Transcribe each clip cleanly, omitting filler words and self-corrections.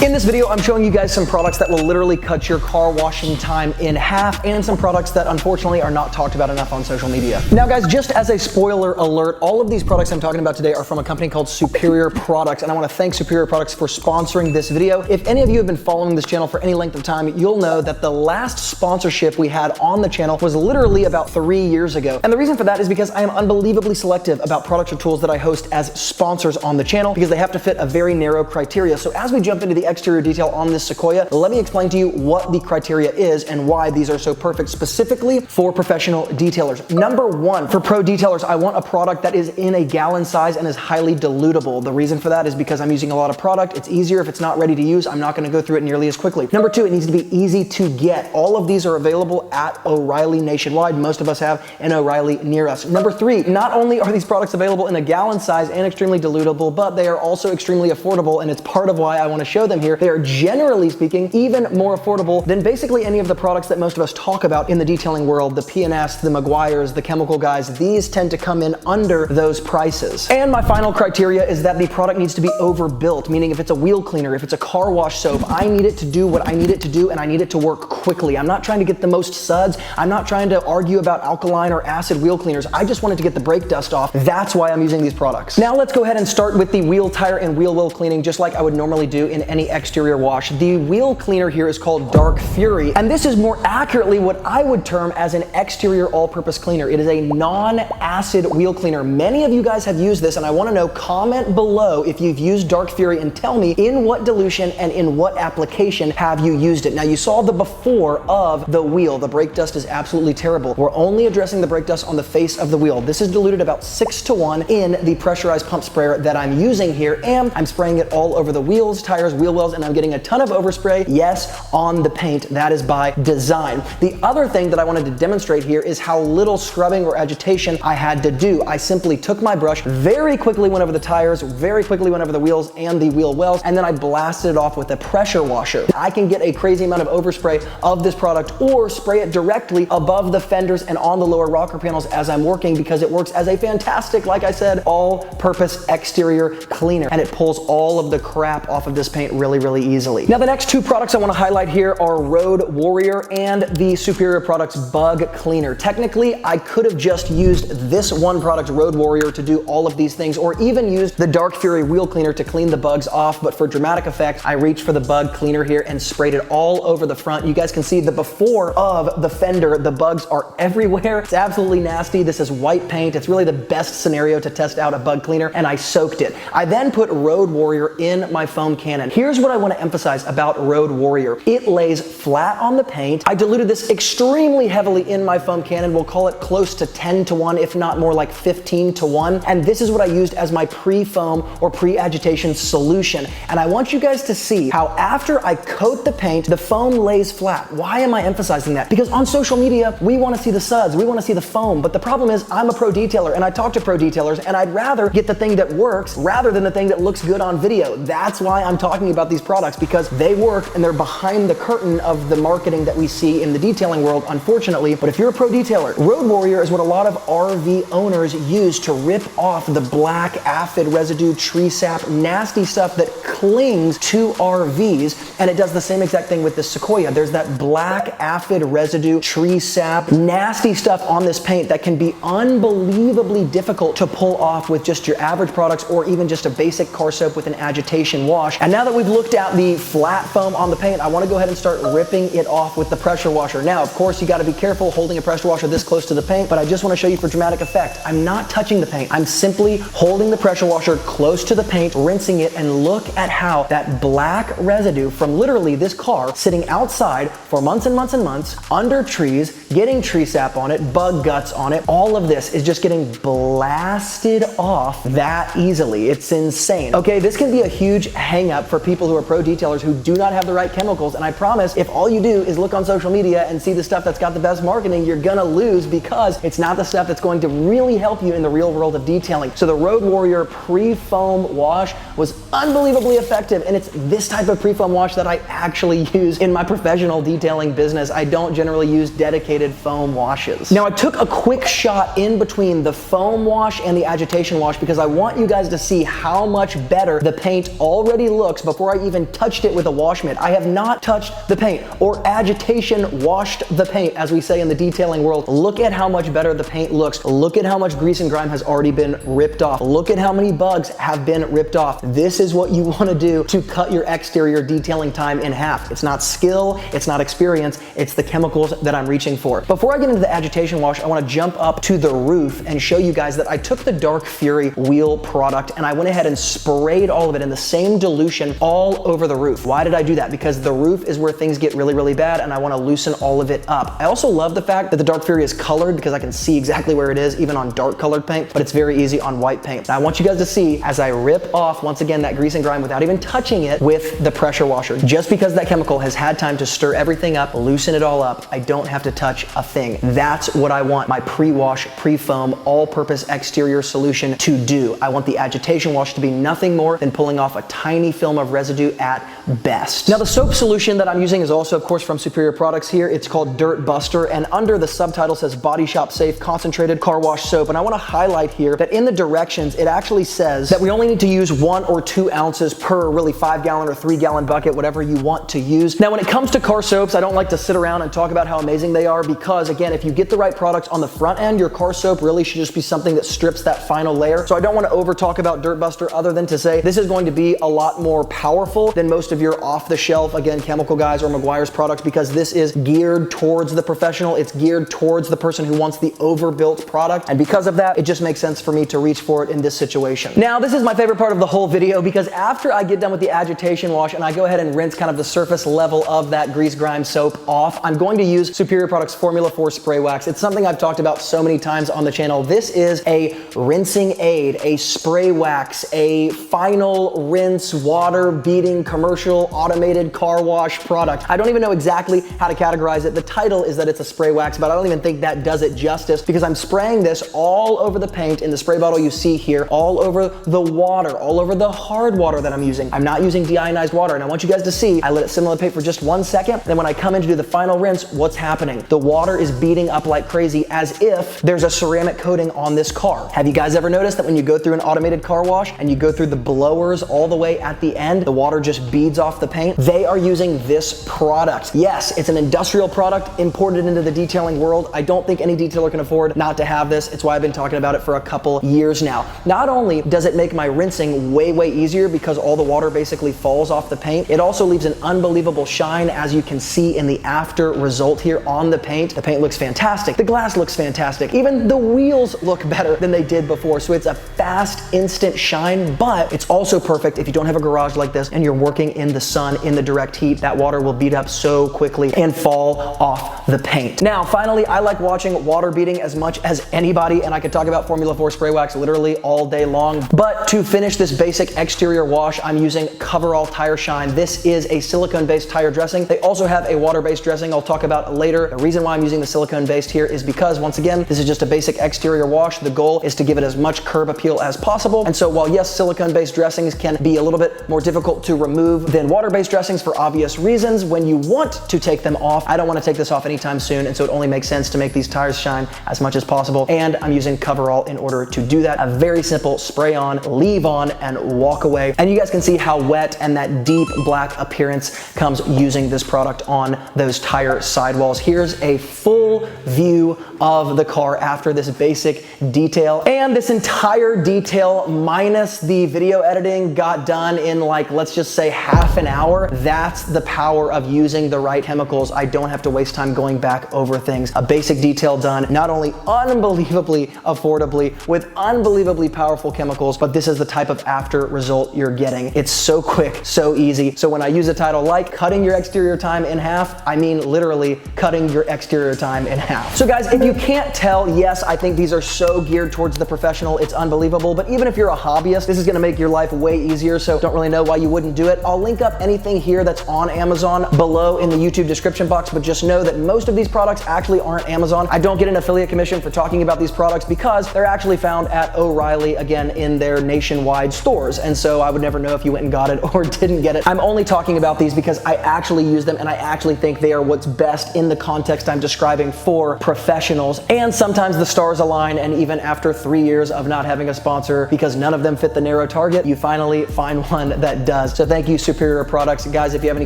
In this video, I'm showing you guys some products that will literally cut your car washing time in half, and some products that unfortunately are not talked about enough on social media. Now guys, just as a spoiler alert, all of these products I'm talking about today are from a company called Superior Products, and I want to thank Superior Products for sponsoring this video. If any of you have been following this channel for any length of time, you'll know that the last sponsorship we had on the channel was literally about 3 years ago. And the reason for that is because I am unbelievably selective about products or tools that I host as sponsors on the channel, because they have to fit a very narrow criteria. So as we jump into the exterior detail on this Sequoia, let me explain to you what the criteria is and why these are so perfect specifically for professional detailers. Number one, for pro detailers, I want a product that is in a gallon size and is highly dilutable. The reason for that is because I'm using a lot of product. It's easier if it's not ready to use. I'm not going to go through it nearly as quickly. Number two, it needs to be easy to get. All of these are available at O'Reilly nationwide. Most of us have an O'Reilly near us. Number three, not only are these products available in a gallon size and extremely dilutable, but they are also extremely affordable, and it's part of why I want to show them here. They are generally speaking even more affordable than basically any of the products that most of us talk about in the detailing world. The P&S, the Meguiar's, the chemical guys, these tend to come in under those prices. And my final criteria is that the product needs to be overbuilt, meaning if it's a wheel cleaner, if it's a car wash soap, I need it to do what I need it to do, and I need it to work quickly. I'm not trying to get the most suds. I'm not trying to argue about alkaline or acid wheel cleaners. I just wanted to get the brake dust off. That's why I'm using these products. Now let's go ahead and start with the wheel, tire, and wheel well cleaning, just like I would normally do in any exterior wash. The wheel cleaner here is called Dark Fury, and this is more accurately what I would term as an exterior all-purpose cleaner. It is a non-acid wheel cleaner. Many of you guys have used this, and I want to know, comment below if you've used Dark Fury and tell me in what dilution and in what application have you used it. Now you saw the before of the wheel. The brake dust is absolutely terrible. We're only addressing the brake dust on the face of the wheel. This is diluted about 6-to-1 in the pressurized pump sprayer that I'm using here, and I'm spraying it all over the wheels, tires, wheel wells, and I'm getting a ton of overspray, yes, on the paint. That is by design. The other thing that I wanted to demonstrate here is how little scrubbing or agitation I had to do. I simply took my brush, very quickly went over the tires, very quickly went over the wheels and the wheel wells, and then I blasted it off with a pressure washer. I can get a crazy amount of overspray of this product, or spray it directly above the fenders and on the lower rocker panels as I'm working, because it works as a fantastic, like I said, all-purpose exterior cleaner, and it pulls all of the crap off of this paint really, really easily. Now the next two products I want to highlight here are Road Warrior and the Superior Products Bug Cleaner. Technically, I could have just used this one product, Road Warrior, to do all of these things, or even used the Dark Fury Wheel Cleaner to clean the bugs off, but for dramatic effect, I reached for the bug cleaner here and sprayed it all over the front. You guys can see the before of the fender. The bugs are everywhere. It's absolutely nasty. This is white paint. It's really the best scenario to test out a bug cleaner, and I soaked it. I then put Road Warrior in my foam cannon. Here's what I want to emphasize about Road Warrior. It lays flat on the paint. I diluted this extremely heavily in my foam cannon. We'll call it close to 10-to-1, if not more like 15-to-1. And this is what I used as my pre-foam or pre-agitation solution. And I want you guys to see how after I coat the paint, the foam lays flat. Why am I emphasizing that? Because on social media, we want to see the suds, we want to see the foam. But the problem is I'm a pro detailer, and I talk to pro detailers, and I'd rather get the thing that works rather than the thing that looks good on video. That's why I'm talking about these products, because they work and they're behind the curtain of the marketing that we see in the detailing world, unfortunately. But if you're a pro detailer, Road Warrior is what a lot of RV owners use to rip off the black aphid residue, tree sap, nasty stuff that clings to RVs. And it does the same exact thing with this Sequoia. There's that black aphid residue, tree sap, nasty stuff on this paint that can be unbelievably difficult to pull off with just your average products, or even just a basic car soap with an agitation wash. And now that we've looked at the flat foam on the paint, I want to go ahead and start ripping it off with the pressure washer. Now, of course, you got to be careful holding a pressure washer this close to the paint, but I just want to show you for dramatic effect. I'm not touching the paint. I'm simply holding the pressure washer close to the paint, rinsing it, and look at how that black residue from literally this car sitting outside for months and months and months under trees, getting tree sap on it, bug guts on it, all of this is just getting blasted off that easily. It's insane. Okay, this can be a huge hang up for people who are pro detailers who do not have the right chemicals, and I promise if all you do is look on social media and see the stuff that's got the best marketing, you're gonna lose, because it's not the stuff that's going to really help you in the real world of detailing. So the Road Warrior pre-foam wash was unbelievably effective, and it's this type of pre-foam wash that I actually use in my professional detailing business. I don't generally use dedicated foam washes. Now I took a quick shot in between the foam wash and the agitation wash because I want you guys to see how much better the paint already looks before I before I even touched it with a wash mitt. I have not touched the paint or agitation washed the paint, as we say in the detailing world. Look at how much better the paint looks. Look at how much grease and grime has already been ripped off. Look at how many bugs have been ripped off. This is what you want to do to cut your exterior detailing time in half. It's not skill, it's not experience, it's the chemicals that I'm reaching for. Before I get into the agitation wash, I want to jump up to the roof and show you guys that I took the Dark Fury wheel product and I went ahead and sprayed all of it in the same dilution all over the roof. Why did I do that? Because the roof is where things get really, really bad and I want to loosen all of it up. I also love the fact that the Dark Fury is colored because I can see exactly where it is even on dark colored paint, but it's very easy on white paint. Now I want you guys to see as I rip off once again that grease and grime without even touching it with the pressure washer. Just because that chemical has had time to stir everything up, loosen it all up, I don't have to touch a thing. That's what I want my pre-wash, pre-foam, all-purpose exterior solution to do. I want the agitation wash to be nothing more than pulling off a tiny film of residue at best. Now the soap solution that I'm using is also of course from Superior Products here. It's called Dirt Buster and under the subtitle says Body Shop Safe Concentrated Car Wash Soap. And I want to highlight here that in the directions it actually says that we only need to use 1 or 2 ounces per really 5-gallon or 3-gallon bucket, whatever you want to use. Now when it comes to car soaps, I don't like to sit around and talk about how amazing they are because again, if you get the right products on the front end, your car soap really should just be something that strips that final layer. So I don't want to over talk about Dirt Buster other than to say this is going to be a lot more powerful than most of your off the shelf, again, Chemical Guys or Meguiar's products because this is geared towards the professional. It's geared towards the person who wants the overbuilt product. And because of that, it just makes sense for me to reach for it in this situation. Now, this is my favorite part of the whole video because after I get done with the agitation wash and I go ahead and rinse kind of the surface level of that grease grime soap off, I'm going to use Superior Products Formula 4 Spray Wax. It's something I've talked about so many times on the channel. This is a rinsing aid, a spray wax, a final rinse, water beating, commercial, automated car wash product. I don't even know exactly how to categorize it. The title is that it's a spray wax, but I don't even think that does it justice because I'm spraying this all over the paint in the spray bottle you see here, all over the water, all over the hard water that I'm using. I'm not using deionized water and I want you guys to see, I let it simmer in the paint for just 1 second. Then when I come in to do the final rinse, what's happening? The water is beating up like crazy as if there's a ceramic coating on this car. Have you guys ever noticed that when you go through an automated car wash and you go through the blowers all the way at the end, the water just beads off the paint? They are using this product. Yes, it's an industrial product imported into the detailing world. I don't think any detailer can afford not to have this. It's why I've been talking about it for a couple years now. Not only does it make my rinsing way easier because all the water basically falls off the paint, it also leaves an unbelievable shine as you can see in the after result here on the paint. The paint looks fantastic. The glass looks fantastic. Even the wheels look better than they did before. So it's a fast, instant shine, but it's also perfect if you don't have a garage like this and you're working in the sun, in the direct heat. That water will beat up so quickly and fall off the paint. Now, finally, I like watching water beating as much as anybody, and I could talk about Formula 4 Spray Wax literally all day long. But to finish this basic exterior wash, I'm using Coverall Tire Shine. This is a silicone-based tire dressing. They also have a water-based dressing I'll talk about later. The reason why I'm using the silicone-based here is because, once again, this is just a basic exterior wash. The goal is to give it as much curb appeal as possible. And so while yes, silicone-based dressings can be a little bit more difficult to remove than water-based dressings for obvious reasons, when you want to take them off, I don't want to take this off anytime soon, and so it only makes sense to make these tires shine as much as possible, and I'm using Coverall in order to do that. A very simple spray on, leave on, and walk away. And you guys can see how wet and that deep black appearance comes using this product on those tire sidewalls. Here's a full view of the car after this basic detail, and this entire detail minus the video editing got done in like, let's just say half an hour. That's the power of using the right chemicals. I don't have to waste time going back over things. A basic detail done, not only unbelievably affordably with unbelievably powerful chemicals, but this is the type of after result you're getting. It's so quick, so easy. So when I use a title like cutting your exterior time in half, I mean literally cutting your exterior time in half. So guys, if you can't tell, yes, I think these are so geared towards the professional, it's unbelievable. But even if you're a hobbyist, this is gonna make your life way easier, so don't really know why you wouldn't do it. I'll link up anything here that's on Amazon below in the YouTube description box, but just know that most of these products actually aren't Amazon. I don't get an affiliate commission for talking about these products because they're actually found at O'Reilly, again, in their nationwide stores. And so I would never know if you went and got it or didn't get it. I'm only talking about these because I actually use them and I actually think they are what's best in the context I'm describing for professionals. And sometimes the stars align, and even after 3 years of not having a sponsor because none of them fit the narrow target, you finally find one that does. does. So thank you, Superior Products. Guys, if you have any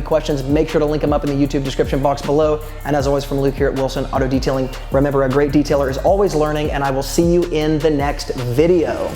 questions, make sure to link them up in the YouTube description box below. And as always, from Luke here at Wilson Auto Detailing, remember, a great detailer is always learning, and I will see you in the next video.